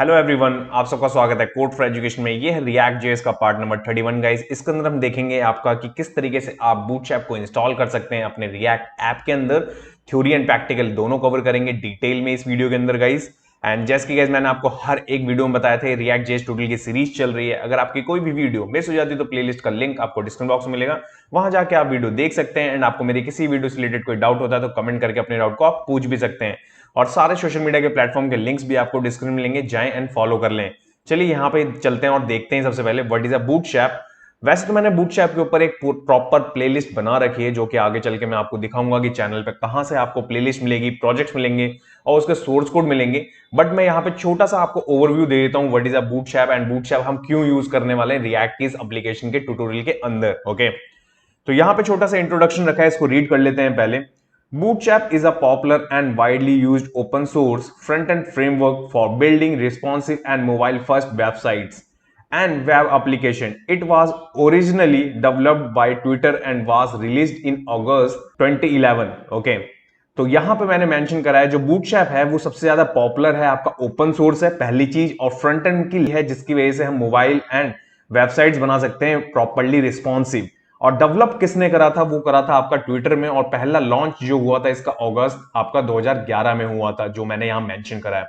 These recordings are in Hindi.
हेलो एवरीवन, आप सबका स्वागत है कोड फॉर एजुकेशन में। ये है रिएक्ट जेएस का पार्ट नंबर 31 गाइस। इसके अंदर हम देखेंगे आपका कि किस तरीके से आप बूटस्ट्रैप को इंस्टॉल कर सकते हैं अपने रिएक्ट ऐप के अंदर। थ्योरी एंड प्रैक्टिकल दोनों कवर करेंगे डिटेल में इस वीडियो के अंदर गाइस। एंड जैसे कि गाइस मैंने आपको हर एक वीडियो में बताया था, रिएक्ट जेएस ट्यूटोरियल की सीरीज चल रही है। अगर आपकी कोई भी वीडियो मिस हो जाती है तो प्लेलिस्ट का लिंक आपको डिस्क्रिप्शन बॉक्स में मिलेगा, वहां जाके आप वीडियो देख सकते हैं। एंड आपको मेरी किसी वीडियो से रिलेटेड कोई डाउट होता है तो कमेंट करके अपने डाउट को आप पूछ भी सकते हैं। और सारे सोशल मीडिया के प्लेटफॉर्म के लिंक्स भी आपको डिस्क्रिप्शन में मिलेंगे, जाएं एंड फॉलो कर लें। चलिए यहाँ पे चलते हैं और देखते हैं सबसे पहले व्हाट इज अ बूटस्ट्रैप। वैसे तो मैंने बूटस्ट्रैप के ऊपर एक प्रॉपर प्लेलिस्ट बना रखी है, जो कि आगे चल के मैं आपको दिखाऊंगा कि चैनल पे कहां से आपको प्लेलिस्ट मिलेगी, प्रोजेक्ट्स मिलेंगे और उसके सोर्स कोड मिलेंगे। बट मैं यहाँ पे छोटा सा आपको ओवरव्यू दे देता हूँ what is a bootstrap and bootstrap हम क्यों यूज करने वाले हैं रिएक्ट की इस एप्लीकेशन के ट्यूटोरियल के अंदर। ओके, तो यहाँ पे छोटा सा इंट्रोडक्शन रखा है, इसको रीड कर लेते हैं पहले। Bootstrap is a popular and widely used open source front-end framework for building responsive and mobile-first websites and web application. It was originally developed by Twitter and was released in August 2011. Okay. तो यहां पे मैंने मेंशन करा है जो बूटस्ट्रैप है वो सबसे ज्यादा पॉपुलर है, आपका ओपन सोर्स है पहली चीज, और फ्रंट एंड की है जिसकी वजह से हम मोबाइल एंड वेबसाइट्स बना सकते हैं प्रॉपरली रिस्पॉन्सिव। और डेवलप किसने करा था, वो करा था आपका ट्विटर में, और पहला लॉन्च जो हुआ था इसका अगस्त आपका 2011 में हुआ था, जो मैंने यहां मेंशन करा है।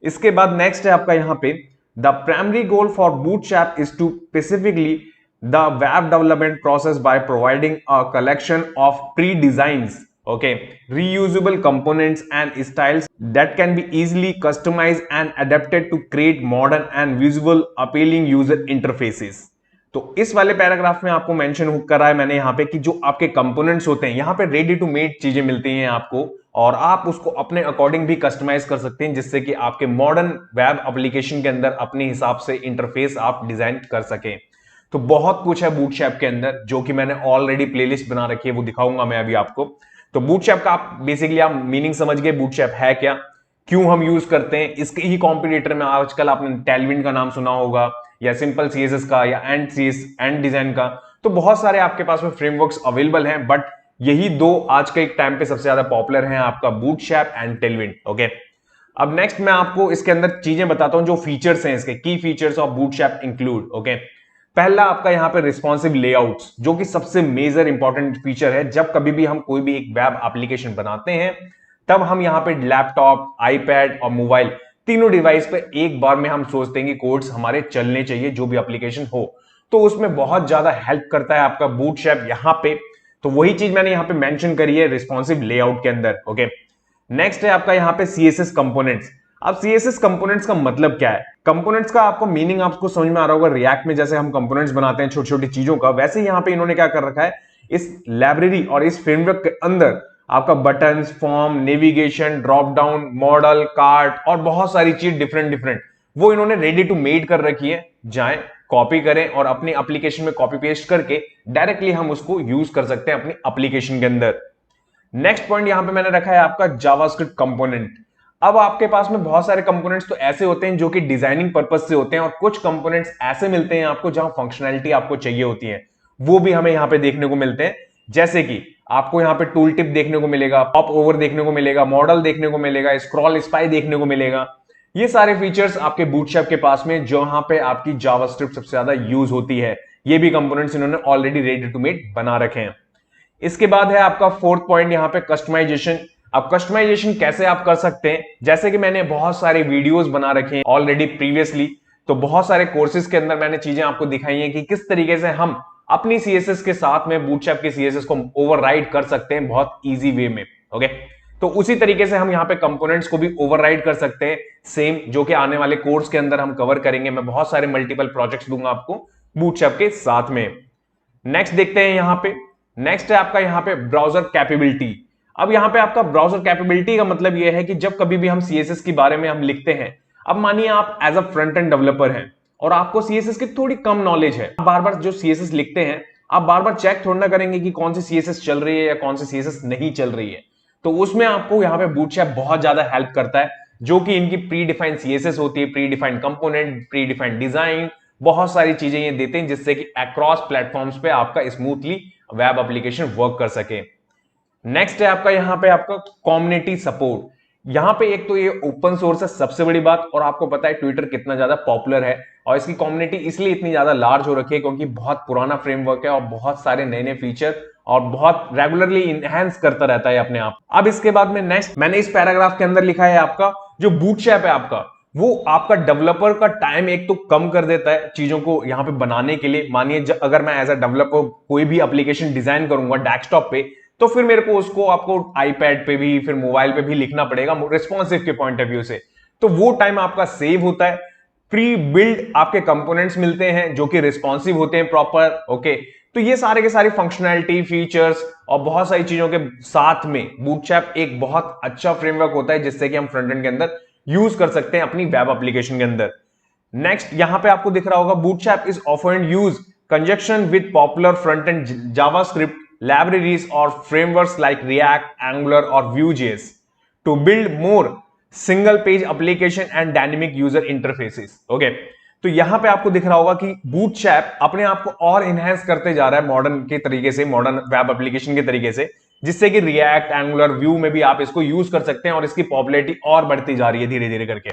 इसके बाद नेक्स्ट है आपका यहां पे the primary goal for Bootstrap is to specifically the web development process by providing a collection of pre designs, okay, reusable components and styles that can be easily customized and adapted to create modern and visual appealing user interfaces। तो इस वाले पैराग्राफ में आपको मेंशन करा है मैंने यहाँ पे कि जो आपके कंपोनेंट्स होते हैं यहाँ पे रेडी टू मेड चीजें मिलती हैं आपको, और आप उसको अपने अकॉर्डिंग भी कस्टमाइज कर सकते हैं जिससे कि आपके मॉडर्न वेब एप्लीकेशन के अंदर अपने हिसाब से इंटरफेस आप डिजाइन कर सकें। तो बहुत कुछ है बूटस्ट्रैप के अंदर जो कि मैंने ऑलरेडी प्लेलिस्ट बना रखी है, वो दिखाऊंगा मैं अभी आपको। तो बूटस्ट्रैप का आप बेसिकली आप मीनिंग समझ गए, बूटस्ट्रैप है क्या, क्यों हम यूज करते हैं। इसके ही कॉम्पिटिटर में आजकल आपने टेलविंड का नाम सुना होगा, या सिंपल सीएसएस का, या एंड डिजाइन का। तो बहुत सारे आपके पास में फ्रेमवर्क्स अवेलेबल हैं, बट यही दो आज के एक टाइम पे सबसे ज्यादा पॉपुलर हैं, आपका बूटस्ट्रैप एंड टेलविंड। ओके, अब नेक्स्ट मैं आपको इसके अंदर चीजें बताता हूं जो फीचर्स हैं, इसके की features of bootstrap include. Okay, पहला आपका यहां पे रिस्पॉन्सिव लेआउट्स, जो कि सबसे मेजर इंपॉर्टेंट फीचर है। जब कभी भी हम कोई भी एक वेब एप्लीकेशन बनाते हैं तब हम यहां पे लैपटॉप, आईपैड और मोबाइल तीनों डिवाइस पे एक बार में हम सोचते हैं कि कोड्स हमारे चलने चाहिए जो भी एप्लीकेशन हो, तो उसमें बहुत ज्यादा हेल्प करता है आपका बूटस्ट्रैप यहां पे। तो वही चीज मैंने यहां पे मेंशन करी है रिस्पॉन्सिव लेआउट के अंदर। ओके, नेक्स्ट है आपका यहां पे सीएसएस कंपोनेंट्स। अब सीएसएस कंपोनेंट्स का मतलब क्या है, कंपोनेंट्स का आपको मीनिंग आपको समझ में आ रहा होगा। रिएक्ट में जैसे हम कंपोनेंट्स बनाते हैं छोटी छोटी चीजों का, वैसे ही यहां पे इन्होंने क्या कर रखा है, इस लाइब्रेरी और इस फ्रेमवर्क के अंदर आपका buttons, form, navigation, drop down, model, cart और बहुत सारी चीज डिफरेंट डिफरेंट वो इन्होंने रेडी टू मेड कर रखी है। जाएं, कॉपी करें और अपनी एप्लीकेशन में कॉपी पेस्ट करके डायरेक्टली हम उसको यूज कर सकते हैं अपनी एप्लीकेशन के अंदर। नेक्स्ट पॉइंट यहां पे मैंने रखा है आपका जावास्क्रिप्ट कंपोनेंट। अब आपके पास में बहुत सारे कंपोनेंट्स तो ऐसे होते हैं जो कि डिजाइनिंग पर्पज से होते हैं, और कुछ कंपोनेंट्स ऐसे मिलते हैं आपको जहां फंक्शनैलिटी आपको चाहिए होती है, वो भी हमें यहां पे देखने को मिलते हैं। जैसे कि आपको यहां पे टूल टिप देखने को मिलेगा, पॉप ओवर देखने को मिलेगा, मॉडल देखने को मिलेगा, स्क्रॉल स्पाई देखने को मिलेगा। ये सारे फीचर्स आपके बूटस्ट्रैप के पास में जहां पे आपकी जावास्क्रिप्ट सबसे ज्यादा यूज होती है, ये भी कंपोनेंट्स इन्होंने ऑलरेडी रेडी टू मेड बना रखे हैं। इसके बाद है आपका फोर्थ पॉइंट यहां पे कस्टमाइजेशन। अब कस्टमाइजेशन कैसे आप कर सकते हैं, जैसे कि मैंने बहुत सारे वीडियोस बना रखे हैं ऑलरेडी प्रीवियसली, तो बहुत सारे कोर्सेज के अंदर मैंने चीजें आपको दिखाई हैं कि किस तरीके से हम अपनी सीएसएस के साथ में बूटस्ट्रैप के सीएसएस को ओवरराइड कर सकते हैं बहुत इजी वे में। ओके, तो उसी तरीके से हम यहाँ पे कंपोनेंट्स को भी ओवरराइड कर सकते हैं, सेम जो कि आने वाले कोर्स के अंदर हम कवर करेंगे। मैं बहुत सारे मल्टीपल प्रोजेक्ट्स दूंगा आपको बूटस्ट्रैप के साथ में। नेक्स्ट देखते हैं यहां पे, नेक्स्ट है आपका यहां पे ब्राउजर कैपेबिलिटी। अब यहां पे आपका ब्राउजर कैपेबिलिटी का मतलब यह है कि जब कभी भी हम सीएसएस के बारे में हम लिखते हैं, अब मानिए आप as a front end developer हैं और आपको सीएसएस की थोड़ी कम नॉलेज है, बार बार जो सीएसएस लिखते हैं आप बार बार चेक थोड़ा ना करेंगे कि कौन सी सीएसएस चल रही है या कौन सी सीएसएस नहीं चल रही है। तो उसमें आपको यहां पे बूटस्ट्रैप बहुत ज्यादा हेल्प करता है, जो कि इनकी प्री डिफाइंड सीएसएस होती है, pre defined component, pre defined design, बहुत सारी चीजें ये देते हैं जिससे कि अक्रॉस प्लेटफॉर्म्स पे आपका स्मूथली वेब एप्लीकेशन वर्क कर सके। नेक्स्ट है आपका यहां पे आपका कम्युनिटी सपोर्ट। यहाँ पे एक तो ये ओपन सोर्स है सबसे बड़ी बात, और आपको पता है ट्विटर कितना ज्यादा पॉपुलर है और इसकी कम्युनिटी इसलिए इतनी ज्यादा लार्ज हो रखी है क्योंकि बहुत पुराना फ्रेमवर्क है और बहुत सारे नए नए फीचर और बहुत रेगुलरली इनहेंस करता रहता है अपने आप। अब इसके बाद में नेक्स्ट मैंने इस पैराग्राफ के अंदर लिखा है आपका जो बूटस्ट्रैप है आपका, वो आपका डेवलपर का टाइम एक तो कम कर देता है चीजों को यहाँ पे बनाने के लिए। मानिए अगर मैं एज अ डेवलपर कोई भी एप्लीकेशन डिजाइन करूंगा डेस्कटॉप पे, तो फिर मेरे को उसको आपको आईपैड पे भी फिर मोबाइल पे भी लिखना पड़ेगा रिस्पॉन्सिव के पॉइंट ऑफ व्यू से, तो वो टाइम आपका सेव होता है। प्री बिल्ड आपके कंपोनेंट्स मिलते हैं जो कि रिस्पॉन्सिव होते हैं प्रॉपर। ओके, तो ये सारे के सारी फंक्शनैलिटी फीचर्स और बहुत सारी चीजों के साथ में बूटस्ट्रैप एक बहुत अच्छा फ्रेमवर्क होता है जिससे कि हम फ्रंट एंड के अंदर यूज कर सकते हैं अपनी वेब एप्लीकेशन के अंदर। नेक्स्ट यहां पे आपको दिख रहा होगा bootstrap is often use conjunction with popular front end JavaScript libraries or frameworks like React, Angular or Vue.js to build more single page application and dynamic user interfaces. Okay, तो यहां पे आपको दिख रहा होगा कि बूटस्ट्रैप अपने आप को और इनहेंस करते जा रहा है मॉडर्न के तरीके से, मॉडर्न वेब एप्लीकेशन के तरीके से, जिससे कि React, Angular, Vue में भी आप इसको यूज कर सकते हैं और इसकी पॉपुलैरिटी और बढ़ती जा रही है धीरे धीरे करके।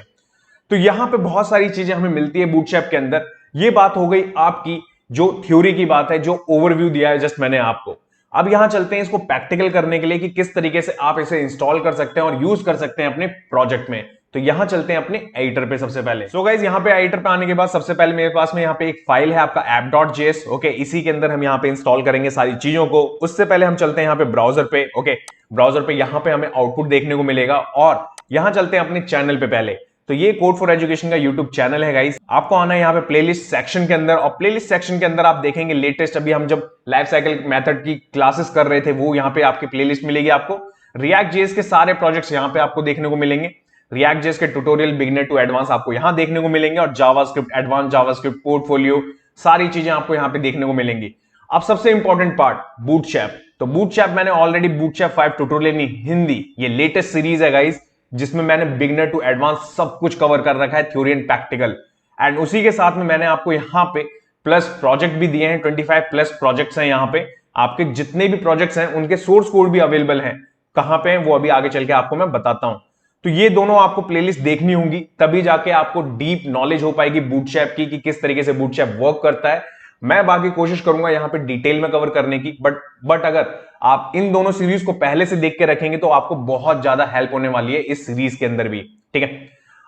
तो यहां पे बहुत सारी चीजें हमें मिलती है बूटस्ट्रैप के अंदर। ये बात हो गई आपकी जो थ्योरी की बात है, जो ओवरव्यू दिया है जस्ट मैंने आपको। अब यहां चलते हैं इसको प्रैक्टिकल करने के लिए कि किस तरीके से आप इसे इंस्टॉल कर सकते हैं और यूज कर सकते हैं अपने प्रोजेक्ट में। तो यहां चलते हैं अपने एडिटर पे सबसे पहले। सो गाइस यहां पे एडिटर पे आने के बाद सबसे पहले मेरे पास में यहां पे एक फाइल है आपका app.js। ओके, इसी के अंदर हम यहां पे इंस्टॉल करेंगे सारी चीजों को। उससे पहले हम चलते हैं यहां पे ब्राउजर पे। ओके, ब्राउजर पे यहां पे हमें आउटपुट देखने को मिलेगा और यहां चलते हैं अपने चैनल पे पहले। तो ये कोड फॉर एजुकेशन का यूट्यूब चैनल है गाइस। आपको आना है यहाँ पे प्लेलिस्ट सेक्शन के अंदर और प्लेलिस्ट सेक्शन के अंदर आप देखेंगे लेटेस्ट, अभी हम जब लाइफ साइकिल मेथड की क्लासेस कर रहे थे वो यहाँ पे आपकी प्लेलिस्ट मिलेगी आपको। रिएक्ट जेएस के सारे प्रोजेक्ट्स यहाँ पे आपको देखने को मिलेंगे। रिएक्ट जेएस के ट्यूटोरियल बिगिनर टू एडवांस आपको यहाँ देखने को मिलेंगे और जावास्क्रिप्ट, एडवांस जावास्क्रिप्ट, पोर्टफोलियो, सारी चीजें आपको यहाँ पे देखने को मिलेंगी। अब सबसे इंपॉर्टेंट पार्ट बूटस्ट्रैप। तो बूटस्ट्रैप मैंने ऑलरेडी बूटस्ट्रैप 5 ट्यूटोरियल हिंदी, ये लेटेस्ट सीरीज है गाइस, जिसमें मैंने बिगिनर टू एडवांस सब कुछ कवर कर रखा है, थ्योरी एंड प्रैक्टिकल। एंड उसी के साथ में मैंने आपको यहाँ पे प्लस प्रोजेक्ट भी दिए हैं, 25 प्लस प्रोजेक्ट्स हैं यहाँ पे। आपके जितने भी प्रोजेक्ट्स हैं उनके सोर्स कोड भी अवेलेबल हैं। कहां पे हैं वो अभी आगे चल के आपको मैं बताता हूं। तो ये दोनों आपको प्लेलिस्ट देखनी होंगी, तभी जाके आपको डीप नॉलेज हो पाएगी बूटस्ट्रैप की कि किस तरीके से बूटस्ट्रैप वर्क करता है। मैं बाकी कोशिश करूंगा यहाँ पे डिटेल में कवर करने की, बट अगर आप इन दोनों सीरीज को पहले से देख के रखेंगे तो आपको बहुत ज्यादा हेल्प होने वाली है इस सीरीज के अंदर भी। ठीक है,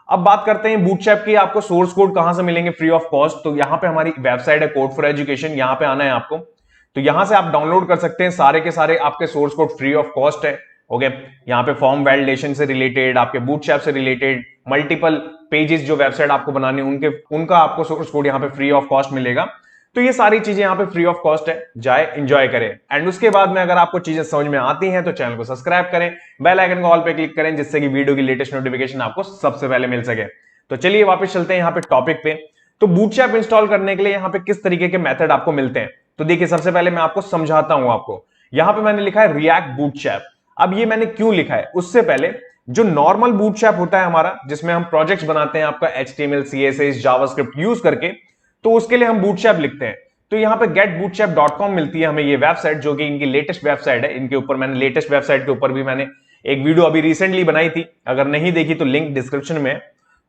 अब बात करते हैं बूटस्ट्रैप की। आपको सोर्स कोड कहां से मिलेंगे फ्री ऑफ कॉस्ट? तो यहाँ पे हमारी वेबसाइट है कोड फॉर एजुकेशन, यहाँ पे आना है आपको। तो यहां से आप डाउनलोड कर सकते हैं सारे के सारे आपके source code free of cost है। ओके, यहाँ पे फॉर्म वैलिडेशन से रिलेटेड, आपके बूटस्ट्रैप से रिलेटेड मल्टीपल पेजेस जो वेबसाइट आपको बनाने उनका आपको सोर्स कोड यहाँ पे फ्री ऑफ कॉस्ट मिलेगा। तो ये सारी चीजें यहाँ पे फ्री ऑफ कॉस्ट है, जाए एंजॉय करें। एंड उसके बाद में अगर आपको चीजें समझ में आती हैं तो चैनल को सब्सक्राइब करें, बेल आइकन को ऑल पे क्लिक करें, जिससे कि वीडियो की लेटेस्ट नोटिफिकेशन आपको सबसे पहले मिल सके। तो चलिए वापस चलते हैं यहाँ पे टॉपिक पे। तो बूटस्ट्रैप इंस्टॉल करने के लिए यहाँ पे किस तरीके के मेथड आपको मिलते हैं, तो देखिए सबसे पहले मैं आपको समझाता हूं। आपको यहाँ पे मैंने लिखा है रिएक्ट बूटस्ट्रैप। अब ये मैंने क्यों लिखा है, उससे पहले जो नॉर्मल बूटस्ट्रैप होता है हमारा, जिसमें हम प्रोजेक्ट्स बनाते हैं आपका HTML, CSS, जावास्क्रिप्ट यूज करके, तो उसके लिए हम बूटस्ट्रैप लिखते हैं। तो यहाँ पे getbootstrap.com मिलती है हमें ये वेबसाइट, जो कि इनकी लेटेस्ट वेबसाइट है। इनके ऊपर मैंने लेटेस्ट वेबसाइट के ऊपर भी मैंने एक वीडियो अभी रिसेंटली बनाई थी, अगर नहीं देखी तो लिंक डिस्क्रिप्शन में है।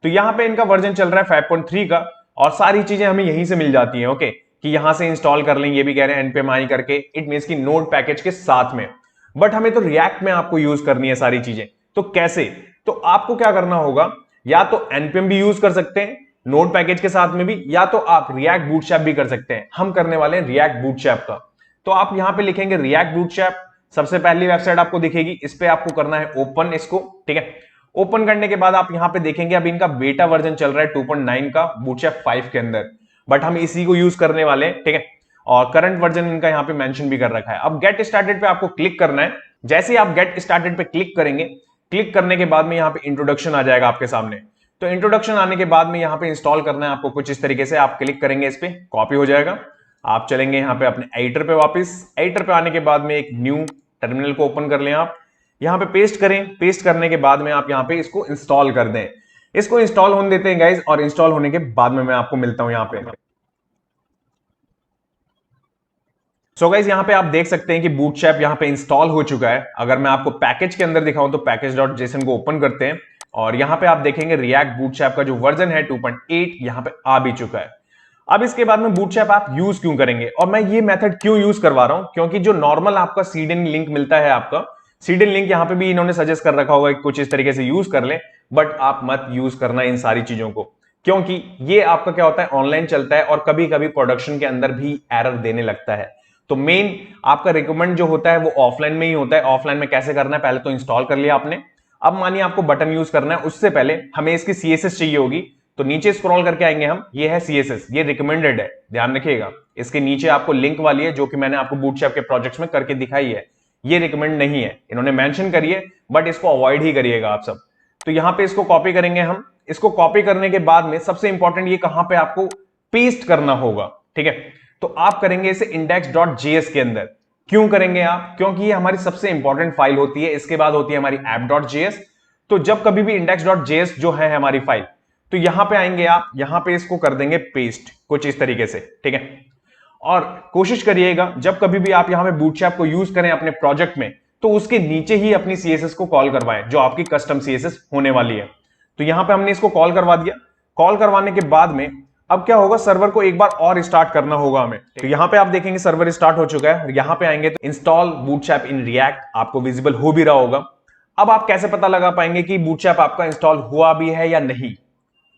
तो यहाँ पे इनका वर्जन चल रहा है 5.3 का और सारी चीजें हमें यहीं से मिल जाती हैं। ओके, कि यहां से इंस्टॉल कर लें, ये भी कह रहे हैं npm i करके, इट मींस की नोड पैकेज के साथ में। बट हमें तो रिएक्ट में आपको यूज करनी है सारी चीजें, तो कैसे? तो आपको क्या करना होगा, या तो npm भी यूज कर सकते हैं नोड पैकेज के साथ में भी, या तो आप रिएक्ट बूटस्ट्रैप भी कर सकते हैं। हम करने वाले हैं रिएक्ट बूटस्ट्रैप का। तो आप यहां पे लिखेंगे रिएक्ट बूटस्ट्रैप, सबसे पहली वेबसाइट आपको दिखेगी, इस पे आपको करना है ओपन इसको। ठीक है, ओपन करने के बाद आप यहां पे देखेंगे अभी इनका बेटा वर्जन चल रहा है 2.9 का बूटस्ट्रैप 5 के अंदर, बट हम इसी को यूज करने वाले हैं। ठीक है, और करंट वर्जन इनका यहाँ पे मेंशन भी कर रखा है। अब गेट स्टार्टेड पे आपको क्लिक करना है। जैसे ही आप गेट स्टार्टेड पे क्लिक करेंगे, क्लिक करने के बाद में यहाँ पे इंट्रोडक्शन आ जाएगा आपके सामने। तो इंट्रोडक्शन आने के बाद में यहाँ पे इंस्टॉल करना है आपको कुछ इस तरीके से। आप क्लिक करेंगे, इस पे कॉपी हो जाएगा। आप चलेंगे यहाँ पे अपने एडिटर पे वापस। एडिटर पे आने के बाद में एक न्यू टर्मिनल को ओपन कर लें। आप यहाँ पे पेस्ट करें। पेस्ट करने के बाद में आप यहाँ पे इसको इंस्टॉल कर दें। इसको इंस्टॉल होने देते हैं गाइज, और इंस्टॉल होने के बाद में मैं आपको मिलता हूं यहाँ पे। सो गाइस यहाँ पे आप देख सकते हैं कि बूटस्ट्रैप यहाँ पे इंस्टॉल हो चुका है। अगर मैं आपको पैकेज के अंदर दिखाऊं तो पैकेज.json को ओपन करते हैं और यहाँ पे आप देखेंगे रिएक्ट बूटस्ट्रैप का जो वर्जन है 2.8 यहाँ पे आ भी चुका है। अब इसके बाद में बूटस्ट्रैप आप यूज क्यों करेंगे और मैं ये मेथड क्यों यूज करवा रहा हूं, क्योंकि जो नॉर्मल आपका सीडन लिंक मिलता है, आपका सीडन लिंक यहाँ पे भी इन्होंने सजेस्ट कर रखा होगा कि कुछ इस तरीके से यूज कर ले, बट आप मत यूज करना इन सारी चीजों को, क्योंकि ये आपका क्या होता है ऑनलाइन चलता है और कभी कभी प्रोडक्शन के अंदर भी एरर देने लगता है। तो मेन आपका रिकमेंड जो होता है वो ऑफलाइन में ही होता है। ऑफलाइन में कैसे करना है, पहले तो इंस्टॉल कर लिया आपने, अब मानिए आपको बटन यूज करना है, उससे पहले हमें इसकी सीएसएस चाहिए होगी। तो नीचे स्क्रॉल करके आएंगे हम, ये है सीएसएस, ये रिकमेंडेड है, ध्यान रखिएगा। इसके नीचे आपको लिंक वाली है जो कि मैंने आपको बूटस्ट्रैप के प्रोजेक्ट्स में करके दिखाई है, ये रिकमेंड नहीं है, इन्होंने मेंशन करी है, बट इसको अवॉइड ही करिएगा आप सब। तो यहां पे इसको कॉपी करेंगे हम। इसको कॉपी करने के बाद में सबसे इंपॉर्टेंट ये कहां पे आपको पेस्ट करना होगा, ठीक है। तो आप करेंगे इसे index.js के अंदर। क्यों करेंगे आप, क्योंकि ये हमारी सबसे इंपॉर्टेंट फाइल होती है। इसके बाद होती है हमारी app.js। तो जब कभी भी index.js जो है हमारी फाइल, तो यहां पे आएंगे आप, यहां पे इसको कर देंगे पेस्ट कुछ इस तरीके से, ठीक है। और कोशिश करिएगा जब कभी भी आप यहां पे बूटस्ट्रैप को यूज करें अपने प्रोजेक्ट में, तो उसके नीचे ही अपनी सीएसएस को कॉल करवाएं जो आपकी कस्टम सीएसएस होने वाली है। तो यहां पे हमने इसको कॉल करवा दिया। कॉल करवाने के बाद में अब क्या होगा, सर्वर को एक बार और स्टार्ट करना होगा हमें। तो यहां पे आप देखेंगे सर्वर स्टार्ट हो चुका है। यहां पे आएंगे तो इंस्टॉल बूटस्ट्रैप इन रिएक्ट आपको विजिबल हो भी रहा होगा। अब आप कैसे पता लगा पाएंगे कि बूटस्ट्रैप आपका इंस्टॉल हुआ भी है या नहीं।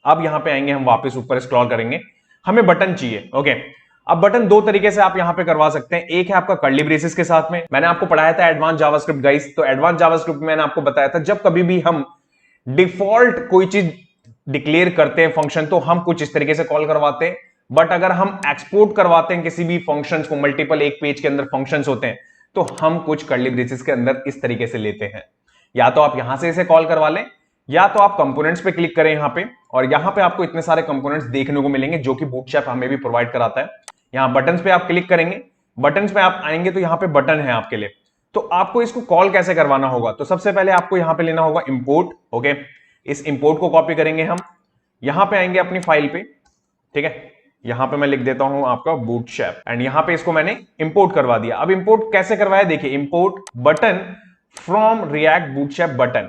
अब यहां पे आएंगे हम, वापस ऊपर स्क्रॉल करेंगे, हमें बटन चाहिए, ओके। अब बटन दो तरीके से आप यहां पे करवा सकते हैं। एक है आपका कर्ली ब्रेसेस के साथ में, मैंने आपको पढ़ाया था एडवांस जावास्क्रिप्ट गाइस। तो एडवांस जावास्क्रिप्ट में मैंने आपको बताया था जब कभी भी हम डिफॉल्ट कोई चीज डिक्लेयर करते हैं फंक्शन, तो हम कुछ इस तरीके से कॉल करवाते हैं। बट अगर हम एक्सपोर्ट करवाते हैं किसी भी फंक्शंस को, मल्टीपल एक पेज के अंदर फंक्शंस होते हैं, तो हम कुछ कर्ली ब्रेसेस के अंदर इस तरीके से लेते हैं। या तो आप यहां से इसे कॉल करवा लें, या तो आप कंपोनेंट्स पे क्लिक करें यहां पे, और यहां पे आपको इतने सारे कंपोनेंट्स देखने को मिलेंगे जो कि बूटस्ट्रैप हमें भी प्रोवाइड कराता है। यहां बटन्स पे आप क्लिक करेंगे, बटन्स पे आप आएंगे तो यहां पे बटन है आपके लिए। तो आपको इसको कॉल कैसे करवाना होगा, तो सबसे पहले आपको यहां पे लेना होगा इंपोर्ट, ओके। इस इंपोर्ट को कॉपी करेंगे हम, यहां पे आएंगे अपनी फाइल पे, ठीक है। यहां पे मैं लिख देता हूं आपका बूटस्ट्रैप, एंड यहां पे इसको मैंने इंपोर्ट करवा दिया। अब इंपोर्ट कैसे करवाया, देखिए import button from react bootstrap button.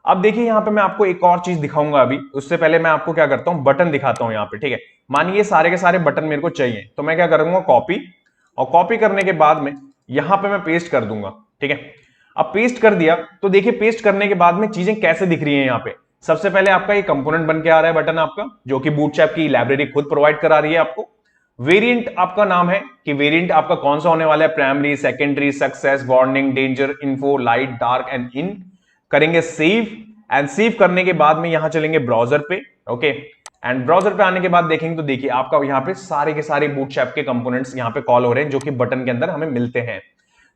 अब देखिए यहां पे मैं आपको एक और चीज दिखाऊंगा अभी, उससे पहले मैं आपको क्या करता हूं, बटन दिखाता हूं यहां पे, ठीक है। मानिए सारे के सारे बटन मेरे को चाहिए, तो मैं क्या करूंगा, कॉपी, और कॉपी करने के बाद में यहां पे मैं पेस्ट कर दूंगा, ठीक है। अब पेस्ट कर दिया तो देखिए पेस्ट करने के बाद में चीजें कैसे दिख रही हैं यहां पे। सबसे पहले आपका ये कंपोनेंट बन के आ रहा है बटन आपका, जो कि बूटस्ट्रैप की लाइब्रेरी खुद प्रोवाइड करा रही है आपको। वेरिएंट आपका नाम है कि वेरिएंट आपका कौन सा होने वाला है, primary, secondary, success, warning, danger, info, light, dark and in. करेंगे सेव, एंड सेव करने के बाद में यहां चलेंगे ब्राउजर पे, ओके। एंड ब्राउजर पे आने के बाद देखेंगे तो देखिए आपका यहां पे सारे के सारे बूटस्ट्रैप के कंपोनेंट्स यहां पे कॉल हो रहे हैं जो कि बटन के अंदर हमें मिलते हैं।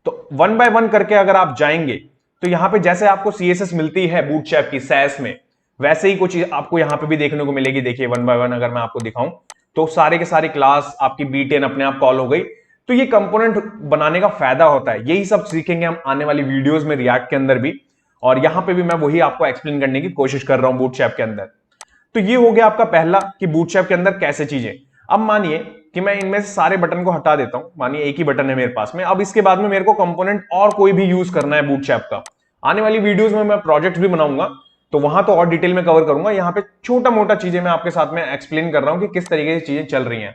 तो वन बाय वन करके अगर आप जाएंगे तो यहां पे जैसे आपको सीएसएस मिलती है बूटस्ट्रैप की सैस में, वैसे ही कुछ आपको यहां पे भी देखने को मिलेगी। देखिए वन बाय वन अगर मैं आपको दिखाऊं तो सारे के सारे क्लास आपकी B10 अपने आप कॉल हो गई। तो ये कंपोनेंट बनाने का फायदा होता है, यही सब सीखेंगे हम आने वाली वीडियोस में रिएक्ट के अंदर भी, और यहां पे भी मैं वही आपको एक्सप्लेन करने की कोशिश कर रहा हूं बूटस्ट्रैप के अंदर। तो ये हो गया आपका पहला कि बूटस्ट्रैप के अंदर कैसे चीजें। अब मानिए कि मैं इनमें से सारे बटन को हटा देता हूं, मानिए एक ही बटन है मेरे पास में। अब इसके बाद में मेरे को कंपोनेंट और कोई भी यूज करना है बूटस्ट्रैप का। आने वाली वीडियोस में मैं प्रोजेक्ट भी बनाऊंगा, तो वहां तो और डिटेल में कवर करूंगा। यहां पे छोटा मोटा चीजें मैं आपके साथ में एक्सप्लेन कर रहा हूं कि किस तरीके से चीजें चल रही हैं।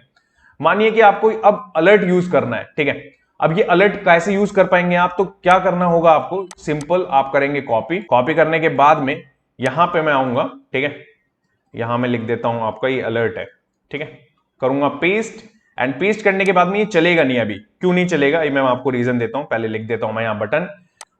मानिए कि आपको अब अलर्ट यूज करना है, ठीक है। अब ये अलर्ट कैसे यूज कर पाएंगे आप, तो क्या करना होगा आपको, सिंपल आप करेंगे कॉपी, कॉपी करने के बाद में यहां पे मैं आऊंगा, ठीक है। यहां मैं लिख देता हूं आपका ये अलर्ट है, ठीक है। करूंगा पेस्ट, एंड पेस्ट करने के बाद में ये चलेगा नहीं। अभी क्यों नहीं चलेगा, ये मैं आपको रीजन देता हूं। पहले लिख देता हूं मैं यहां बटन।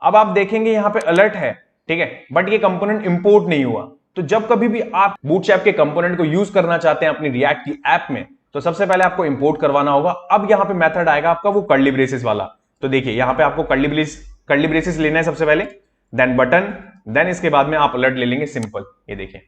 अब आप देखेंगे यहां पे अलर्ट है, ठीक है, बट ये कंपोनेंट इंपोर्ट नहीं हुआ। तो जब कभी भी आप बूटस्ट्रैप के कंपोनेंट को यूज करना चाहते हैं अपनी रिएक्ट की ऐप में, तो सबसे पहले आपको इंपोर्ट करवाना होगा। अब यहां पे मेथड आएगा आपका वो कर्ली ब्रेसेस वाला। तो देखिए यहां पे आपको कर्ली ब्रेसेस लेना है सबसे पहले, देन बटन, देन इसके बाद में आप अलर्ट ले लेंगे, सिंपल। ये देखिए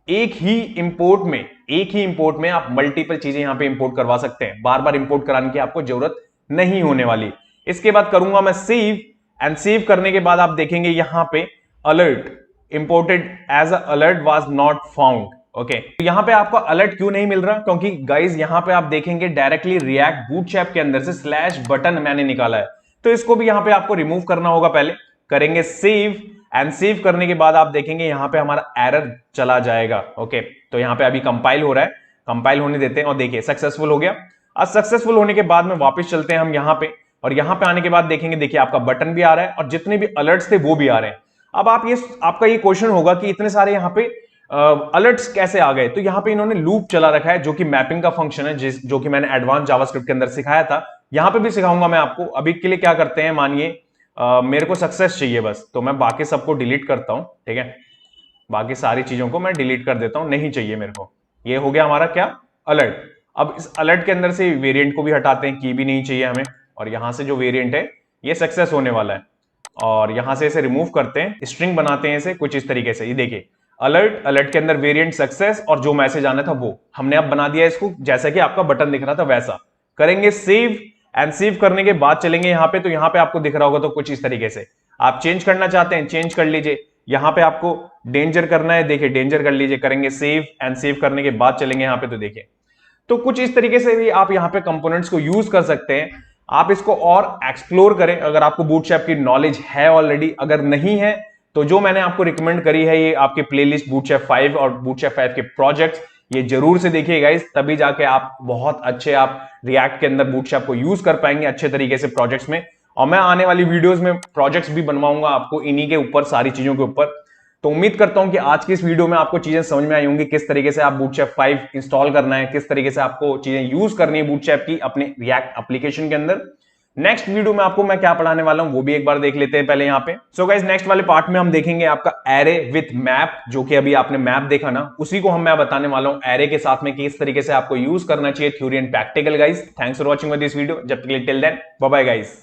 एक ही इंपोर्ट में आप मल्टीपल चीजें यहां पे इंपोर्ट करवा सकते हैं, बार बार इंपोर्ट कराने की आपको जरूरत नहीं होने वाली। इसके बाद करूंगा मैं सेव, एंड सेव करने के बाद आप देखेंगे यहां पे alert imported as a alert was not found, okay, तो यहाँ पे आपको अलर्ट क्यों नहीं मिल रहा? क्योंकि गाइज यहाँ पे आप देखेंगे डायरेक्टली रिएक्ट बूटस्ट्रैप के अंदर से स्लैश बटन मैंने निकाला है, तो इसको भी यहाँ पे आपको रिमूव करना होगा। पहले करेंगे सेव, एंड सेव करने के बाद आप देखेंगे यहाँ पे हमारा एरर चला जाएगा। ओके, तो यहाँ पे अभी कंपाइल हो रहा है, कंपाइल होने देते हैं और देखिए सक्सेसफुल हो गया। अब सक्सेसफुल होने के बाद में वापस चलते हैं हम यहाँ पे, और यहाँ पे आने के बाद देखेंगे, देखिए आपका बटन भी आ रहा है और जितने भी अलर्ट्स थे वो भी आ रहे हैं। अब आपका ये क्वेश्चन होगा कि इतने सारे यहाँ पे अलर्ट्स कैसे आ गए? तो यहाँ पे इन्होंने लूप चला रखा है जो कि मैपिंग का फंक्शन है, जो कि मैंने एडवांस जावास्क्रिप्ट के अंदर सिखाया था, यहाँ पे भी सिखाऊंगा मैं आपको। अभी के लिए क्या करते हैं, मानिए मेरे को सक्सेस चाहिए बस, तो मैं बाकी सबको डिलीट करता हूं, ठीक है, बाकी सारी चीजों को मैं डिलीट कर देता हूं, नहीं चाहिए मेरे को। ये हो गया हमारा क्या, अलर्ट। अब इस अलर्ट के अंदर से वेरिएंट को भी हटाते हैं, की भी नहीं चाहिए हमें, और यहां से जो वेरिएंट है ये सक्सेस होने वाला है, और यहां से इसे रिमूव करते हैं, स्ट्रिंग बनाते हैं इसे कुछ इस तरीके से। ये देखिए अलर्ट, अलर्ट के अंदर वेरिएंट सक्सेस, और जो मैसेज आना था वो हमने अब बना दिया इसको, जैसा कि आपका बटन दिख रहा था वैसा। करेंगे सेव, एंड सेव करने के बाद चलेंगे यहाँ पे, तो यहाँ पे आपको दिख रहा होगा तो कुछ इस तरीके से। आप चेंज करना चाहते हैं चेंज कर लीजिए, यहाँ पे आपको डेंजर करना है, देखिए डेंजर कर लीजिए। करेंगे सेव, एंड सेव करने के बाद चलेंगे यहाँ पे, तो देखिए तो कुछ इस तरीके से भी आप यहाँ पे कंपोनेंट्स को यूज कर सकते हैं। आप इसको और एक्सप्लोर करें अगर आपको बूटस्ट्रैप की नॉलेज है ऑलरेडी, अगर नहीं है तो जो मैंने आपको रिकमेंड करी है ये आपके प्लेलिस्ट बूटस्ट्रैप 5 और बूटस्ट्रैप 5 के प्रोजेक्ट्स, ये जरूर से देखिए गाइस, तभी जाके आप बहुत अच्छे आप रिएक्ट के अंदर बूटस्ट्रैप को यूज कर पाएंगे अच्छे तरीके से प्रोजेक्ट्स में। और मैं आने वाली वीडियोस में प्रोजेक्ट्स भी बनवाऊंगा आपको इन्हीं के ऊपर, सारी चीजों के ऊपर। तो उम्मीद करता हूं कि आज की इस वीडियो में आपको चीजें समझ में आई होंगी, किस तरीके से आप बूटस्ट्रैप 5 इंस्टॉल करना है, किस तरीके से आपको चीजें यूज करनी है बूटस्ट्रैप की अपने रिएक्ट एप्लीकेशन के अंदर। नेक्स्ट वीडियो में आपको मैं क्या पढ़ाने वाला हूं वो भी एक बार देख लेते हैं पहले यहाँ पे। सो गाइस नेक्स्ट वाले पार्ट में हम देखेंगे आपका एरे विथ मैप, जो कि अभी आपने मैप देखा ना, उसी को मैं बताने वाला हूं एरे के साथ में किस तरीके से आपको यूज करना चाहिए theory and practical. Guys thanks for watching this video, जब तक के लिए till then bye bye guys.